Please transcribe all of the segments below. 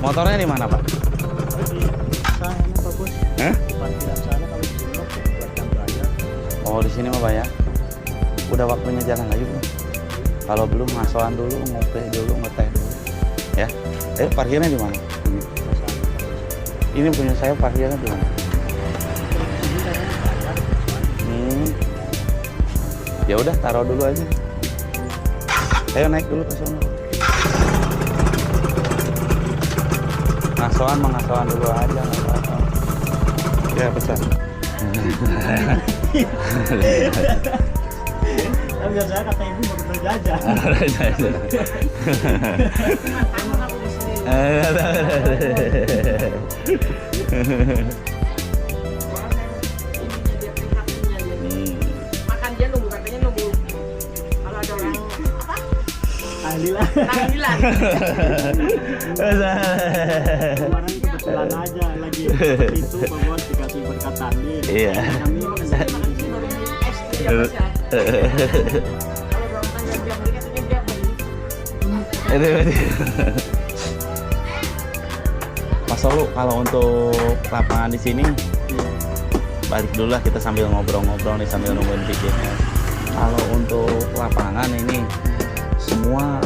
Motornya di mana, Pak? Sana Pak Bos. Hah? Di parkiran sana kalau di sini buat jam bayar. Oh, di sini mah bayar. Udah waktunya jalan lagi belum? Kalau belum ngasoan dulu, ngopi dulu, ngeteh dulu. Ya. Parkirnya di mana? Ini punya saya parkirnya di mana? Ya udah taruh dulu aja. Ayo naik dulu ke sana. Ngasoan dulu aja nggak apa-apa. Ya pesan. Biasanya kata ibu mau berjajah. Makan dia nunggu, katanya nunggu kalau ada orang apa? Tahlilan. Tahlilan. Kemarin kebetulan aja lagi itu Pak Bos dikasih berkat tahlil. Iya. Kami Saya makan di sini baru beli es dia Mas ya. Kalau orang tanya dia beli katanya dia beli. Pak Solu, kalau untuk lapangan di sini balik dulu lah, kita sambil ngobrol-ngobrol nih sambil nungguin videonya. Kalau untuk lapangan ini semua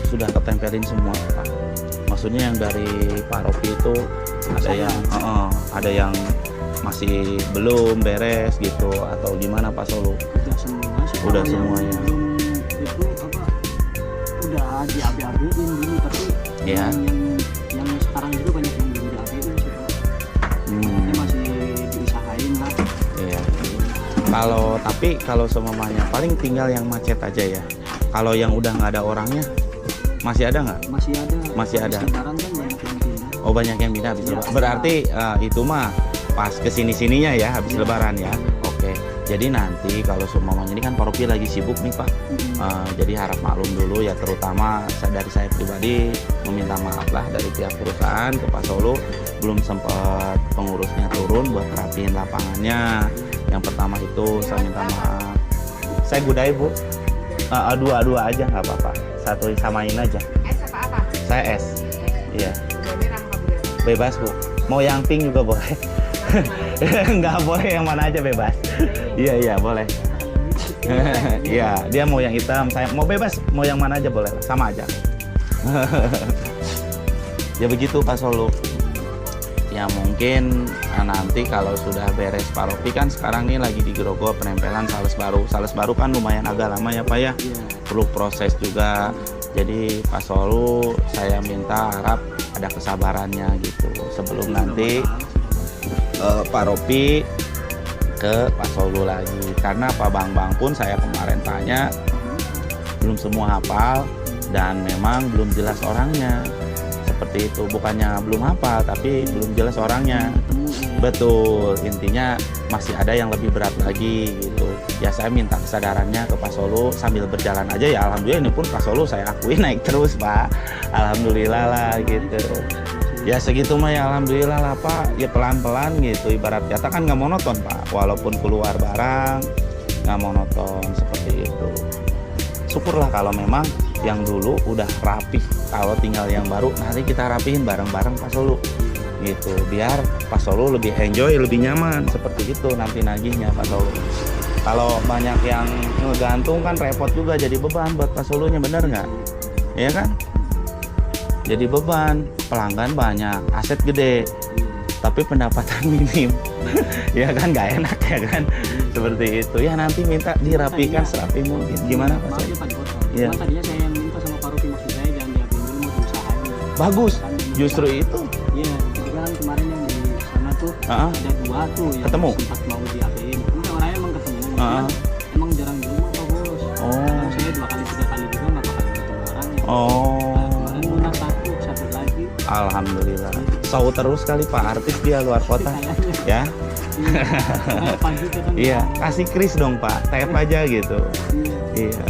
sudah ketempelin semua, Pak. Maksudnya yang dari Pak Rofi itu ada yang masih belum beres gitu atau gimana Pak Solu? udah semua sih. Udah Kalau yang semuanya. belum itu apa? Udah di ABAB-in dulu tapi Iya. yang sekarang juga banyak yang belum di ABAB-in sih. Pak. Ini masih diusahain lah. Iya. Kalau semuanya paling tinggal yang macet aja ya. Kalau yang udah nggak ada orangnya masih ada nggak? Masih ada. Masih ada. Habis Lebaran kan banyak yang pindah. Oh, banyak yang pindah habis Iya. Lebaran. Berarti itu mah pas kesini-sininya ya habis Iya. Lebaran ya. Oke. Jadi nanti kalau semuanya ini kan Paroki lagi sibuk nih Pak. Jadi harap maklum dulu ya, terutama dari saya pribadi meminta maaf lah dari pihak perusahaan ke Pak Solu, belum sempat pengurusnya turun buat rapiin lapangannya. Yang pertama itu saya minta maaf. Saya gudai Bu. Dua aja nggak apa-apa. Satu samain aja. Es apa? Saya S. Iya. Udah merah apa udah? Bebas Bu. Mau yang pink juga boleh. Nggak boleh yang mana aja bebas. Iya boleh. Iya, dia mau yang hitam, saya mau bebas, mau yang mana aja boleh, sama aja. Ya begitu Pak Solu. Ya mungkin nanti kalau sudah beres paroki kan sekarang ini lagi di Grogol penempelan sales baru. Sales baru kan lumayan agak lama ya Pak ya. Perlu proses juga. Jadi Pak Solu saya minta harap ada kesabarannya gitu sebelum nanti Pak Ropi ke Pak Solu lagi, karena Pak Bang pun saya kemarin tanya belum semua hafal dan memang belum jelas orangnya, seperti itu. Bukannya belum hafal tapi belum jelas orangnya. Betul, intinya masih ada yang lebih berat lagi gitu ya. Saya minta kesadarannya ke Pak Solu sambil berjalan aja ya. Alhamdulillah ini pun Pak Solu saya akui naik terus Pak, alhamdulillah lah gitu. Ya segitu mah ya alhamdulillah lah Pak, ya pelan-pelan gitu. Ibarat kata kan nggak monoton Pak, walaupun keluar barang nggak monoton seperti itu. Syukurlah kalau memang yang dulu udah rapih, kalau tinggal yang baru nanti kita rapihin bareng-bareng Pak Solu gitu, biar Pak Solu lebih enjoy, lebih nyaman seperti itu nanti nagihnya Pak Solu. Kalau banyak yang ngegantung kan repot juga, jadi beban buat Pak Solunya, bener nggak? Iya kan? Jadi beban, pelanggan banyak, aset gede, tapi pendapatan minim. Ya kan nggak enak ya kan, seperti itu ya. Nanti minta dirapikan serapi mungkin. Gimana Pak Solu? Iya. Tadinya saya yang minta sama Pak Rofi, maksud saya jangan diambil dulu, mau diusahain. Bagus, justru itu. Iya, kebetulan kemarin yang di sana tuh ada dua tuh yang ketemu? sempat mau diapain. Enggak, orangnya emang ketemu. Emang jarang di rumah Pak Bos. Oh. Saya 2 kali 3 kali juga nggak bakal ketemu orangnya. Oh. Kemarin lunas satu lagi. Alhamdulillah. Show terus kali Pak, artis dia luar kota ya. Pagi itu kan. Iya, kasih kris dong Pak, tap aja gitu. Iya.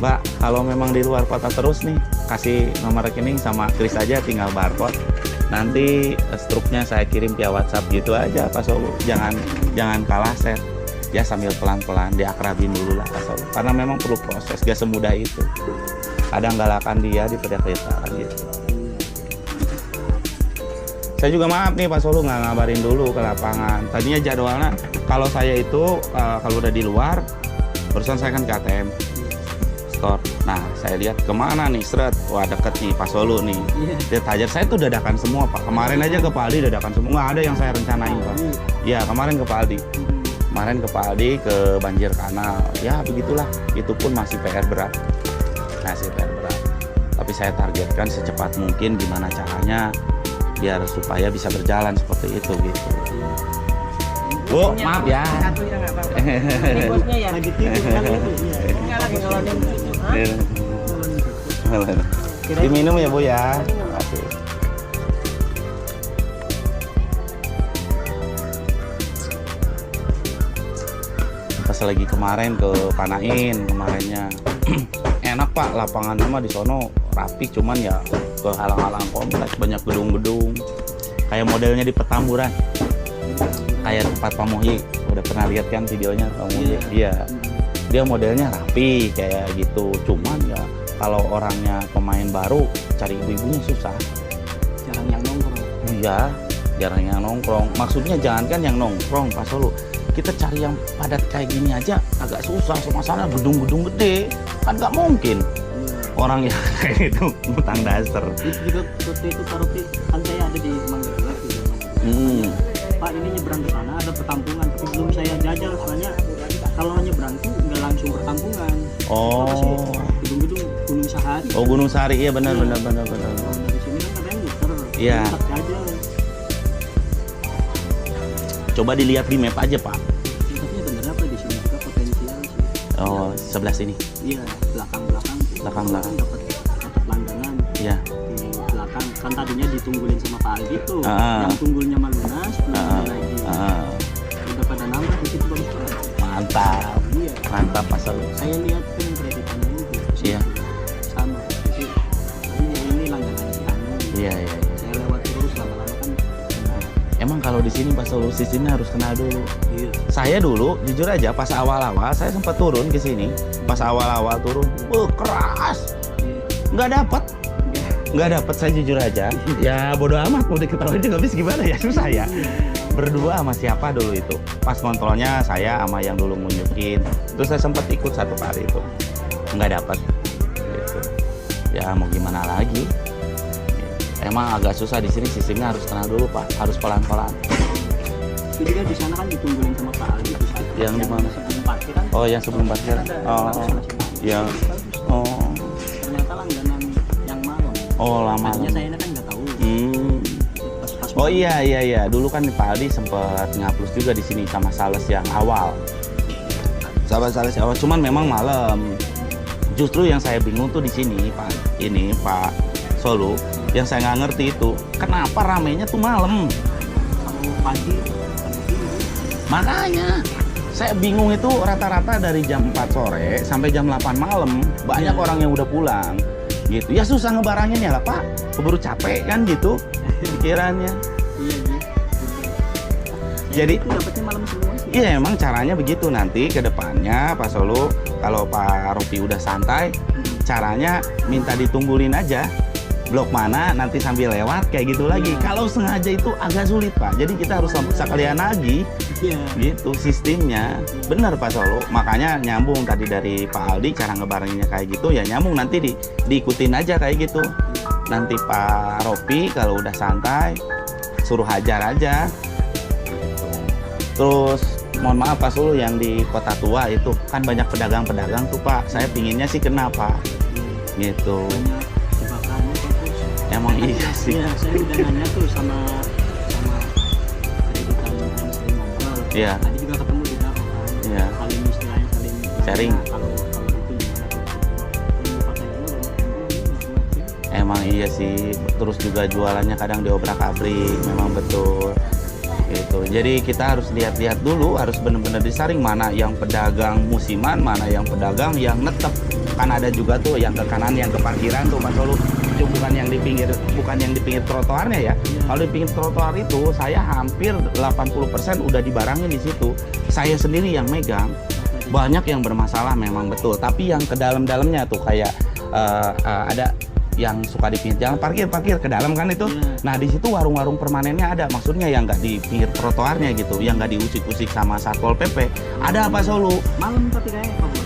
Mbak, kalau memang di luar kota terus nih, kasih nomor rekening sama kris aja, tinggal barcode. Nanti struknya saya kirim via WhatsApp gitu aja Pak Solu. Jangan kalah set. Ya sambil pelan-pelan diakrabin dulu lah Pak Solu. Karena memang perlu proses, gak semudah itu. Kadang galakan dia di pedang kereta gitu. Saya juga maaf nih Pak Solo nggak ngabarin dulu ke lapangan. Tadinya jadwalnya kalau saya itu kalau udah di luar, barusan saya kan ke ATM store. Nah saya lihat kemana nih seret, wah deket nih Pak Solo nih. Lihat aja saya tuh dadakan semua Pak. Kemarin aja ke Pak Aldi dadakan semua, nggak ada yang saya rencanain Pak. Iya kemarin ke Pak Aldi. Kemarin ke Pak Aldi ke banjir kanal. Ya begitulah, itu pun masih PR berat. Masih PR berat. Tapi saya targetkan secepat mungkin gimana caranya biar supaya bisa berjalan seperti itu gitu. Bu, maaf ya. Satu ya nggak apa-apa. Ini bosnya ya. Lagi tidur kan itu. Iya. Enggak lagi ngelanin. Diminum ya Bu ya. Oke. Pas lagi kemarin ke Panain kemarinnya. Enak Pak, lapangannya mah di sono rapi, cuman ya ke halang-halang kompleks, banyak gedung-gedung. Kayak modelnya di Petamburan. Kayak tempat Pak Muhyi. Udah pernah lihat kan videonya Pak Muhyi? Iya. Dia modelnya rapi kayak gitu. Cuman ya kalau orangnya pemain baru cari ibu-ibunya susah. Jarang yang nongkrong. Iya, jarang yang nongkrong. Maksudnya jangankan yang nongkrong Pak Solo. Kita cari yang padat kayak gini aja agak susah. Masalahnya gedung-gedung gede kan nggak mungkin orang yang kayak itu utang dasar. Itu juga waktu itu Pak Ropi, kan saya ada di Mangga Gelap gitu. Pak ini nyebrang ke sana ada perkampungan, tapi belum saya jajal soalnya kalau nyebrang tuh nggak langsung perkampungan. Oh. Gedung-gedung Gunung Sahari. Oh Gunung Sari, iya benar. Kalau dari sini kan katanya muter. Iya. Tetap jajal. Coba dilihat di map aja Pak. Tapi bener apa di sini juga potensial sih. Oh sebelah sini. Iya, belakang-belakang. Belakang-belakang. dapat langganan. Iya. Di belakang kan tadinya ditunggulin sama Pak Aldi tuh. Ah. Yang tunggulnya Malunas, lagi. Udah pada nambah di situ bagus banget. Mantap. Iya. Mantap Pak Solo. Saya lihat kan kreditannya itu. Iya. Sama. Jadi ini langganan si Anu. Iya. Saya lewat terus lama-lama kan. Emang kalau di sini Pak Solo sistemnya harus kenal dulu. Iya. Saya dulu jujur aja pas awal-awal saya sempat turun ke sini. Pas awal-awal turun, keras. Nggak dapat saya jujur aja. Ya bodo amat mau diketahui juga habis gimana ya, susah ya. Berdua sama siapa dulu itu. Pas kontrolnya saya sama yang dulu nunjukin. Terus saya sempat ikut satu kali itu. Nggak dapat. Gitu. Ya mau gimana lagi. Emang agak susah di sini sistemnya harus kenal dulu Pak, harus pelan-pelan. Jadi kan di sana kan ditunggulin sama Pak Aldi di sana. Yang di mana? Sebelum parkir kan. Oh yang sebelum parkir. Oh, yang. Oh, Ternyata langganan yang malam. oh lama. Tadinya saya kan nggak tahu. Pas Oh iya. Dulu kan Pak Aldi sempat ngapus juga di sini sama sales yang awal. Sama sales awal. Cuman memang malam. Justru yang saya bingung tuh di sini Pak. Ini Pak Solo. Yang saya nggak ngerti itu kenapa ramenya tuh malam. kalau pagi Makanya saya bingung itu rata-rata dari jam 4 sore sampai jam 8 malam banyak orang yang udah pulang gitu. Ya susah ngebarangin ya lah Pak. Keburu capek kan gitu pikirannya. iya gitu. Jadi itu dapetnya malam semua sih. iya emang caranya begitu nanti ke depannya Pak Solo kalau Pak Ropi udah santai caranya minta ditunggulin aja blok mana nanti sambil lewat kayak gitu lagi. Kalau sengaja itu agak sulit Pak. Jadi kita harus sekalian lagi Iya. gitu sistemnya. Bener Pak Solo. Makanya nyambung tadi dari Pak Aldi cara ngebarenginnya kayak gitu ya nyambung nanti diikutin aja kayak gitu. Nanti Pak Ropi kalau udah santai suruh hajar aja. Terus mohon maaf Pak Solo yang di Kota Tua itu kan banyak pedagang-pedagang tuh Pak. Saya pinginnya sih kenapa gitu. Banyak jebakannya bagus. Emang iya sih. Iya, saya udah nanya tuh sama kreditan yang sering ngobrol. Iya. Tadi juga ketemu juga kan. Iya. Saling istilahnya saling Sharing. Kalau itu gimana kalau pakai itu banyak. Emang iya sih. Terus juga jualannya kadang diobrak-abrik. Memang betul. Gitu. Jadi kita harus lihat-lihat dulu, harus benar-benar disaring mana yang pedagang musiman, mana yang pedagang yang netep. Kan ada juga tuh yang ke kanan, yang ke parkiran tuh Pak Solo. Itu bukan yang di pinggir trotoarnya ya. Kalau di pinggir trotoar itu saya hampir 80% udah dibarangin di situ. Saya sendiri yang megang. Banyak yang bermasalah memang betul, tapi yang ke dalam-dalamnya tuh kayak ada yang suka di pinggir jalan parkir ke dalam kan itu. Nah di situ warung-warung permanennya ada, maksudnya yang nggak di pinggir trotoarnya gitu, yang nggak diusik-usik sama satpol pp. Ada Pak Solo. Malam tapi kayaknya Pak Bos.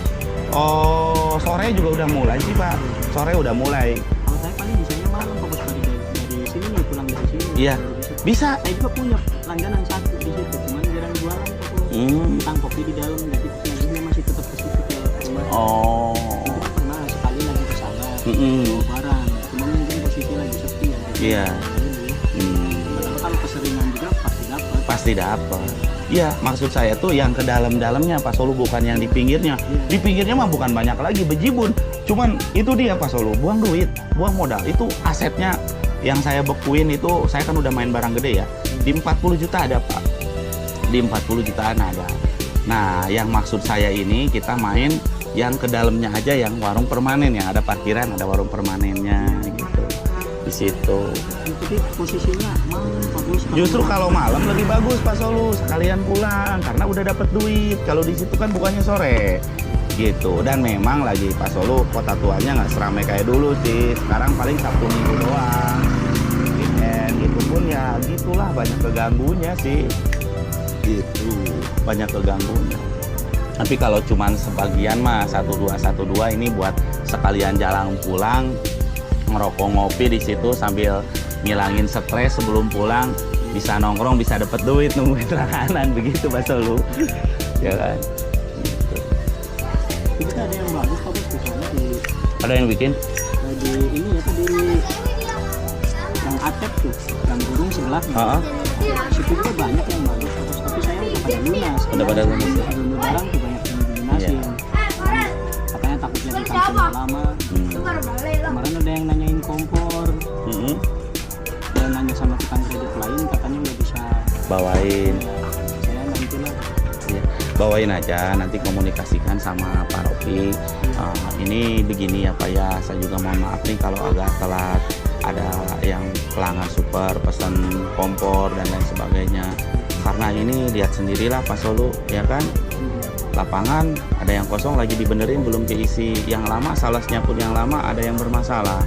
Oh sore juga udah mulai sih Pak. Sore udah mulai. Kalau saya paling bisanya malam Pak Bos, dari sini nih, pulang dari sini. Iya. Bisa. Saya juga punya langganan satu di situ, cuman jarang jualan Pak Bos. Tentang kopi di dalam, jadi selanjutnya masih tetap ke situ ke rumah. Oh. Jadi pernah sekali lagi ke sana, bawa barang, cuma mungkin posisi lagi sepi ya. Iya. Padahal kalau keseringan juga pasti dapat. Pasti dapat. Iya, maksud saya tuh yang ke dalam-dalamnya Pak Solo, bukan yang di pinggirnya. Di pinggirnya mah bukan banyak lagi bejibun. Cuman itu dia Pak Solo, buang duit, buang modal. Itu asetnya yang saya bekuin itu, saya kan udah main barang gede ya. Di 40 juta ada Pak. Di 40 jutaan ada. Nah, yang maksud saya ini kita main yang ke dalamnya aja, yang warung permanen, yang ada parkiran, ada warung permanennya gitu. Di situ. Tapi posisinya malam bagus. Justru kalau malam lebih bagus Pak Solo, sekalian pulang karena udah dapat duit. Kalau di situ kan bukannya sore gitu. Dan memang lagi Pak Solo kota tuanya nggak seramai kayak dulu sih. Sekarang paling Sabtu Minggu doang. Weekend itu pun ya gitulah, banyak keganggunya sih. Gitu, banyak keganggunya. Tapi kalau cuman sebagian mah 1-2 ini buat sekalian jalan pulang, ngerokok ngopi di situ sambil ngilangin stres sebelum pulang, bisa nongkrong, bisa dapet duit, nungguin langganan begitu Pak Solo. Ya kan? Gitu. Kita ada yang bagus Pak Bos di sana di. Ada yang bikin? Di ini ya di yang Atep tuh, yang burung sebelahnya. Situ juga banyak yang bagus Pak Bos, tapi saya udah pada lunas. Udah pada lunas. Dulu barang tuh banyak yang dilunasin. Katanya takut jadi kantong lama. Kemarin ada yang nanyain kompor. Dan nanya sama tukang kredit lain, katanya nggak bisa bawain. Saya nanti lah. Ya, bawain aja, nanti komunikasikan sama Pak Ropi. Ini begini ya Pak ya, saya juga mohon maaf nih kalau agak telat. Ada yang pelanggan super pesan kompor dan lain sebagainya. Karena ini lihat sendirilah Pak Solo, ya kan? Lapangan ada yang kosong lagi dibenerin belum keisi. Yang lama, salesnya pun yang lama ada yang bermasalah.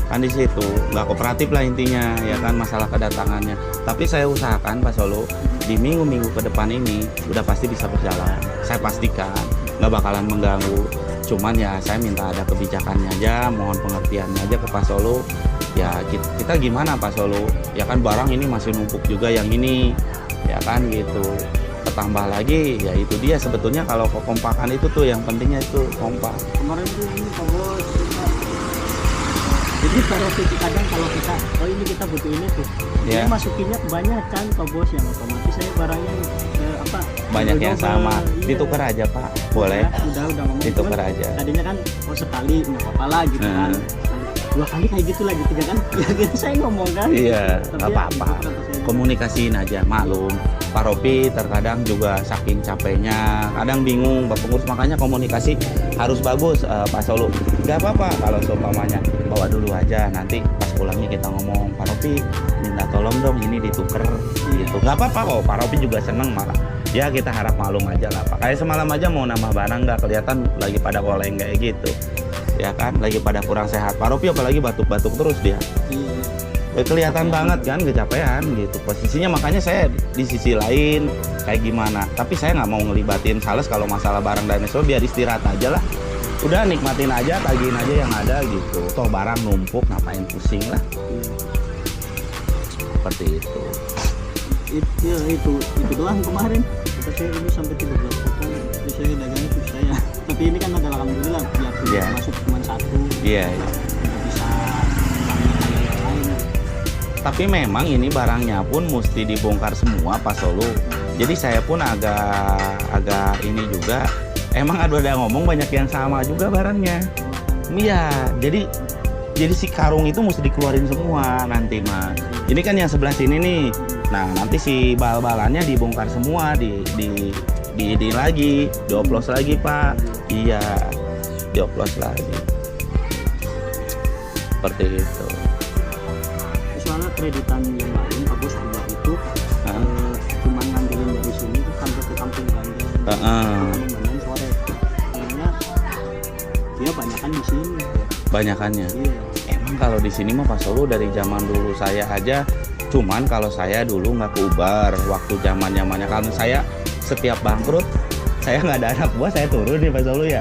Kan di situ nggak kooperatif lah intinya, ya kan, masalah kedatangannya. Tapi saya usahakan Pak Solo di minggu-minggu ke depan ini udah pasti bisa berjalan. Saya pastikan nggak bakalan mengganggu. Cuman ya saya minta ada kebijakannya aja, mohon pengertiannya aja ke Pak Solo. Ya kita gimana Pak Solo? Ya kan barang ini masih numpuk juga yang ini, ya kan gitu. Ketambah lagi ya itu dia sebetulnya kalau kekompakan itu tuh yang pentingnya itu kompak. Kemarin tuh ini Pak Bos, jadi kalau kadang kalau kita ini kita butuh ini tuh, saya masukinnya kebanyakan Pak Bos, yang otomatis saya barangnya banyak yang sama. Ditukar aja Pak, boleh? Udah ngomong ditukar aja. Tadinya kan sekali nggak apa-apa lah gitu kan, 2 kali kayak gitu lagi 3 kan, ya gitu saya ngomong kan. Iya, nggak apa-apa. Komunikasiin aja, maklum. Pak Ropi terkadang juga saking capeknya, kadang bingung Pak Pengurus, makanya komunikasi harus bagus Pak Solo. Nggak apa-apa kalau seumpamanya bawa dulu aja, nanti pas pulangnya kita ngomong, Pak Ropi minta tolong dong ini dituker gitu. Nggak apa-apa kok, Pak Ropi juga seneng malah. Ya kita harap maklum aja lah Pak. Kayak semalam aja mau nambah barang nggak kelihatan lagi pada oleng kayak gitu. Ya kan, lagi pada kurang sehat. Pak Ropi apalagi batuk-batuk terus dia. Kelihatan banget kan kecapean gitu posisinya, makanya saya di sisi lain kayak gimana, tapi saya nggak mau ngelibatin sales kalau masalah barang dan lain sebagainya, biar istirahat aja lah, udah nikmatin aja, tagihin aja yang ada gitu, toh barang numpuk ngapain pusing lah. Seperti itu. Itu doang kemarin kita saya ini sampai 13 pekan saya dagang itu saya, tapi ini kan adalah alhamdulillah ya masuk cuma 1. Iya. Bisa yang lain. Tapi memang ini barangnya pun mesti dibongkar semua Pak Solo. Jadi saya pun agak ini juga. Emang ada yang ngomong banyak yang sama juga barangnya. Iya, jadi si karung itu mesti dikeluarin semua nanti mah. Ini kan yang sebelah sini nih. Nah nanti si bal-balannya dibongkar semua, di lagi, dioplos lagi Pak. Iya, dioplos lagi. Seperti itu. Soalnya kreditan yang lain Pak Bos juga itu cuma ngandelin dari sini sampai ke Kampung Bandan. Kampung Bandan sore. Kayaknya dia banyakan di sini. Banyakannya. Iya. Emang kalau di sini mah Pak Solo dari zaman dulu saya aja, cuman kalau saya dulu nggak keubar waktu zamannya kalau saya setiap bangkrut saya nggak ada anak buah saya turun nih Pak Solo ya.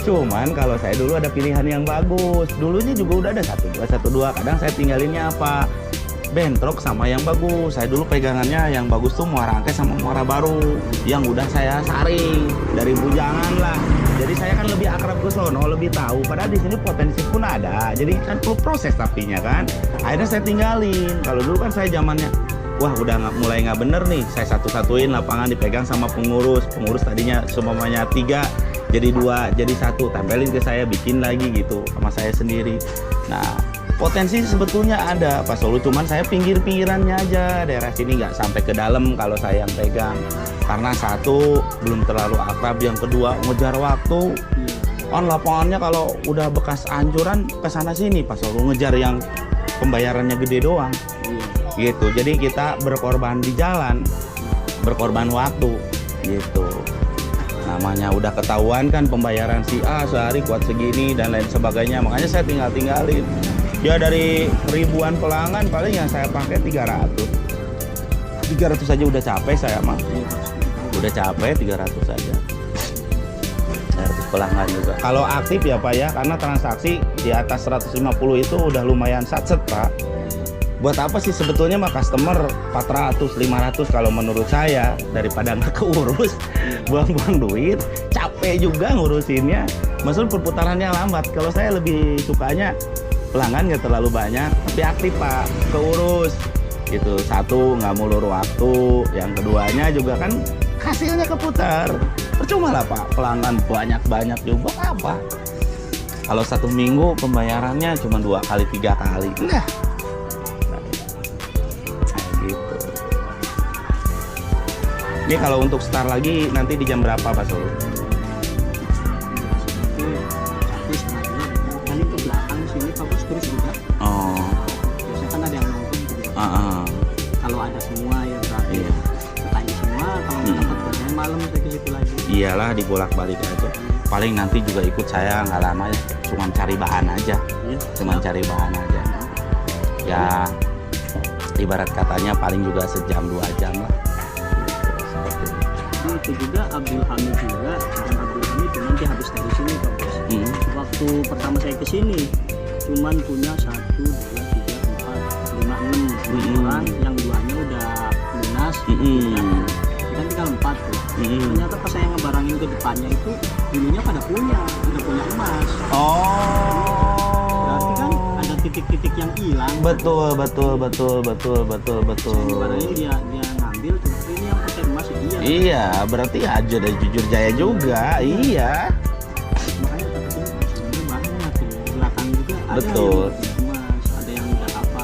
Cuman kalau saya dulu ada pilihan yang bagus, dulunya juga udah ada 1-2 kadang saya tinggalinnya apa, bentrok sama yang bagus. Saya dulu pegangannya yang bagus tuh Muara Angke sama Muara Baru yang udah saya saring dari bujangan lah. Jadi saya kan lebih akrab ke sono, lebih tahu. Padahal di sini potensi pun ada. Jadi kan perlu proses tapinya kan. Akhirnya saya tinggalin. Kalau dulu kan saya zamannya, wah udah mulai nggak bener nih. Saya satu-satuin lapangan dipegang sama pengurus. Pengurus tadinya semuanya 3, jadi 2, jadi 1. Tempelin ke saya, bikin lagi gitu sama saya sendiri. Nah, potensi sebetulnya ada Pak Solo, cuman saya pinggir-pinggirannya aja, daerah sini nggak sampai ke dalam kalau saya yang pegang. Karena satu, belum terlalu akrab, yang kedua ngejar waktu. On lapangannya kalau udah bekas anjuran ke sana sini Pak Solo, ngejar yang pembayarannya gede doang. Gitu. Jadi kita berkorban di jalan, berkorban waktu gitu. Namanya udah ketahuan kan pembayaran si A sehari kuat segini dan lain sebagainya, makanya saya tinggalin. Ya dari ribuan pelanggan paling yang saya pakai 300 aja udah capek saya mah. Udah capek 300 aja. 300 pelanggan juga. Kalau aktif ya Pak ya, karena transaksi di atas 150 itu udah lumayan satset Pak. Buat apa sih sebetulnya mah customer 400, 500 kalau menurut saya, daripada nggak keurus, buang-buang duit, capek juga ngurusinnya. Maksudnya perputarannya lambat. Kalau saya lebih sukanya pelanggan nggak terlalu banyak, tapi aktif Pak, keurus gitu. Satu, nggak mulur waktu, yang keduanya juga kan hasilnya keputar. Percuma lah Pak, pelanggan banyak-banyak juga apa. Kalau 1 minggu pembayarannya cuma 2 kali 3 kali, nah gitu. Ini kalau untuk start lagi nanti di jam berapa Pak Solo? Kali ke belakang sini fokus terus juga. Oh. Biasanya kan ada yang nongkrong gitu. Kalau ada semua ya berarti Iya. tanya semua. Kalau nggak dapat kerjaan malam saya ke situ lagi. Iyalah, dibolak-balik aja. Paling nanti juga ikut saya nggak lama ya, cuman cari bahan aja. Iya. Cuman cari bahan aja. Ya ibarat katanya paling juga sejam 2 jam lah. Seperti itu. Nah, itu juga Abdul Hamid juga, dan Abdul Hamid nanti habis dari sini Pak Bos. Waktu pertama saya ke sini cuman punya 1, 2, 3, 4, 5, 6 orang, yang 2-nya udah lunas. Kan tinggal 4 tuh. Ternyata pas saya ngebarangin ke depannya itu dulunya pada udah punya emas. Berarti kan ada titik-titik yang hilang. Betul. Saya ngebarangin dia ngambil, terus ini yang pakai emas ya. Iya, berarti aja dari jujur jaya juga. Iya. Makanya takutnya sebenarnya banyak tuh di belakang juga ada Betul. yang emas, ada yang udah apa.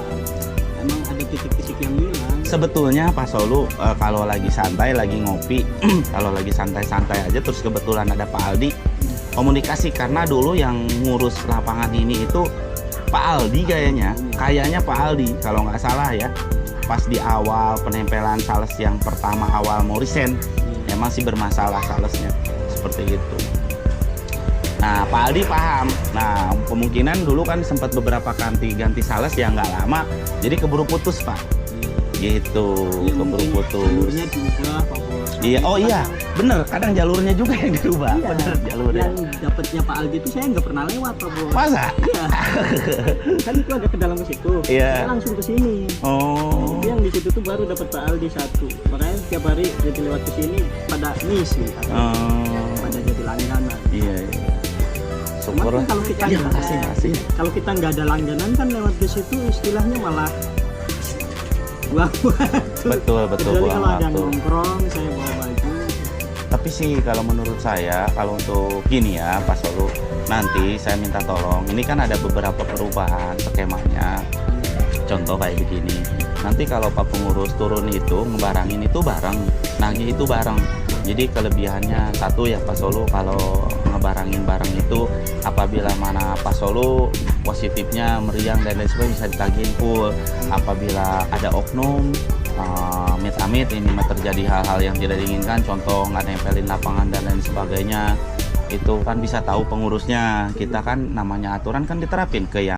Emang ada titik-titik yang hilang. Sebetulnya Pak Solo kalau lagi santai, lagi ngopi, kalau lagi santai-santai aja terus kebetulan ada Pak Aldi, komunikasi. Karena dulu yang ngurus lapangan ini itu Pak Aldi kayaknya Pak Aldi kalau nggak salah ya. Pas di awal penempelan sales yang pertama awal mau resign, emang sih bermasalah salesnya seperti itu. Nah Pak Aldi paham. Nah kemungkinan dulu kan sempat beberapa ganti sales yang nggak lama, jadi keburu putus Pak. Gitu, Ya, keburu mungkin putus. jalurnya diubah Pak Bos. Iya, oh iya, bener. Kadang jalurnya juga yang dirubah. Iya, Bener jalurnya. yang dapatnya Pak Aldi itu saya nggak pernah lewat Pak Bos. Masa? Iya. Kan itu agak ke dalam ke situ. Iya. Saya langsung ke sini. Oh. Jadi yang di situ tuh baru dapat Pak Aldi 1. Makanya tiap hari jadi lewat ke sini pada ngisi, pada jadi langganan. Iya. Cuman Syukurlah. kan kalau kita Iya, nggak- makasih. kalau kita nggak ada langganan kan lewat ke situ istilahnya malah buang waktu. Betul, Kecuali buang kalau ada waktu. nongkrong saya bawa baju. Tapi sih kalau menurut saya, kalau untuk gini ya Pak Solo, nanti saya minta tolong. Ini kan ada beberapa perubahan skemanya. Contoh kayak begini. Nanti kalau Pak Pengurus turun itu, ngebarangin itu bareng, nagih itu bareng. Jadi kelebihannya satu ya Pak Solo, kalau ngebarangin bareng itu apabila mana Pak Solo positifnya meriang dan lain sebagainya bisa ditagihin full. Apabila ada oknum, amit-amit ini terjadi hal-hal yang tidak diinginkan, contoh nggak nempelin lapangan dan lain sebagainya, itu kan bisa tahu pengurusnya. Kita kan namanya aturan kan diterapin ke yang